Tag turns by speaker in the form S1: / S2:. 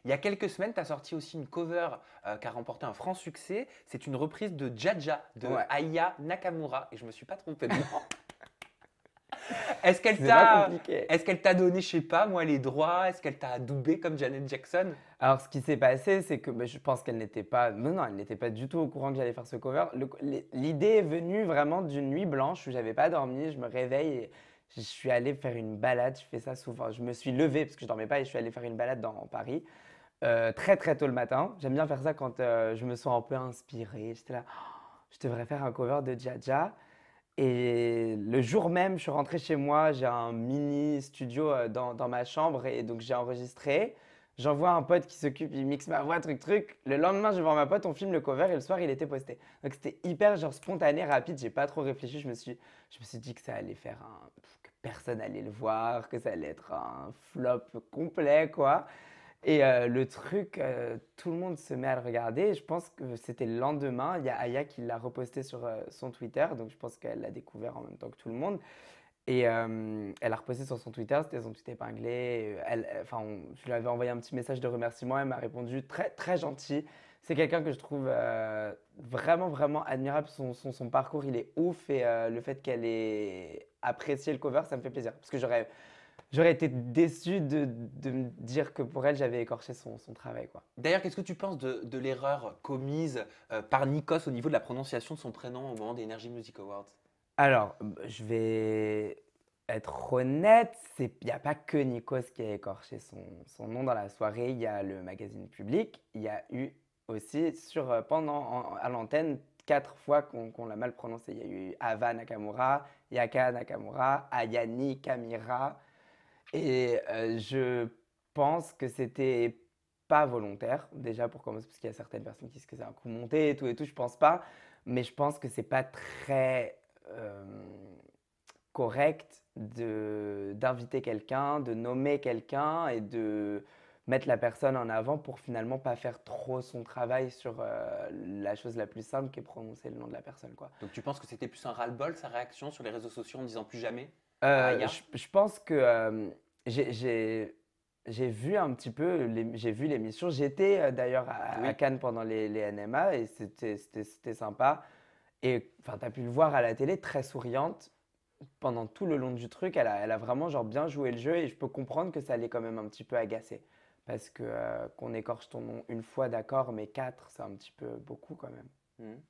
S1: Il y a quelques semaines, tu as sorti aussi une cover qui a remporté un franc succès. C'est une reprise de Jaja de
S2: Ouais,
S1: Aya Nakamura. Et je me suis pas trompé de nom. Est-ce qu'elle
S2: c'est pas
S1: t'a,
S2: compliqué.
S1: est-ce qu'elle t'a donné, je sais pas, moi, les droits? Est-ce qu'elle t'a adoubé comme Janet Jackson?
S2: Alors, ce qui s'est passé, c'est que je pense qu'elle n'était pas, non, non, elle n'était pas du tout au courant que j'allais faire ce cover. L'idée est venue vraiment d'une nuit blanche où j'avais pas dormi. Je me réveille et je suis allé faire une balade. Je fais ça souvent. Je me suis levé parce que je dormais pas et je suis allé faire une balade dans Paris très très tôt le matin. J'aime bien faire ça quand je me sens un peu inspiré. J'étais là, oh, je devrais faire un cover de Jaja. Et le jour même, je suis rentré chez moi, j'ai un mini studio dans ma chambre et donc j'ai enregistré. J'envoie un pote qui s'occupe, il mixe ma voix, truc, truc. Le lendemain, je vais voir ma pote, on filme le cover et le soir, il était posté. Donc c'était hyper genre spontané, rapide, j'ai pas trop réfléchi. Je me suis dit que ça allait faire que personne allait le voir, que ça allait être un flop complet, quoi. Et le truc, tout le monde se met à le regarder. Et je pense que c'était le lendemain. Il y a Aya qui l'a reposté sur son Twitter. Donc je pense qu'elle l'a découvert en même temps que tout le monde. Et elle a reposté sur son Twitter. C'était son tweet épinglé. Je lui avais envoyé un petit message de remerciement. Elle m'a répondu très, très gentil. C'est quelqu'un que je trouve vraiment, vraiment admirable. Son parcours, il est ouf. Et le fait qu'elle ait apprécié le cover, ça me fait plaisir. Parce que j'aurais été déçu de me dire que pour elle, j'avais écorché son travail, quoi.
S1: D'ailleurs, qu'est-ce que tu penses de l'erreur commise par Nikos au niveau de la prononciation de son prénom au moment des Energy Music Awards?
S2: Alors, je vais être honnête, il n'y a pas que Nikos qui a écorché son nom dans la soirée. Il y a le magazine Public. Il y a eu aussi, à l'antenne, 4 fois qu'on l'a mal prononcé. Il y a eu Ava Nakamura, Yaka Nakamura, Ayani Kamira. Et je pense que c'était pas volontaire, déjà pour commencer, parce qu'il y a certaines personnes qui disent que c'est un coup monté et tout, je pense pas. Mais je pense que c'est pas très correct d'inviter quelqu'un, de nommer quelqu'un et de mettre la personne en avant pour finalement pas faire trop son travail sur la chose la plus simple qui est prononcer le nom de la personne, quoi.
S1: Donc tu penses que c'était plus un ras-le-bol, sa réaction sur les réseaux sociaux en disant plus jamais à Aya?
S2: Je pense que j'ai j'ai- j'ai vu un petit peu, j'ai vu l'émission. J'étais d'ailleurs à
S1: Oui.
S2: Cannes pendant les NMA et c'était sympa. Et enfin, tu as pu le voir à la télé, très souriante pendant tout le long du truc. Elle a vraiment genre bien joué le jeu et je peux comprendre que ça l'ait quand même un petit peu agacé. Parce que qu'on écorche ton nom une fois, d'accord, mais quatre, c'est un petit peu beaucoup quand même.
S1: Mhm.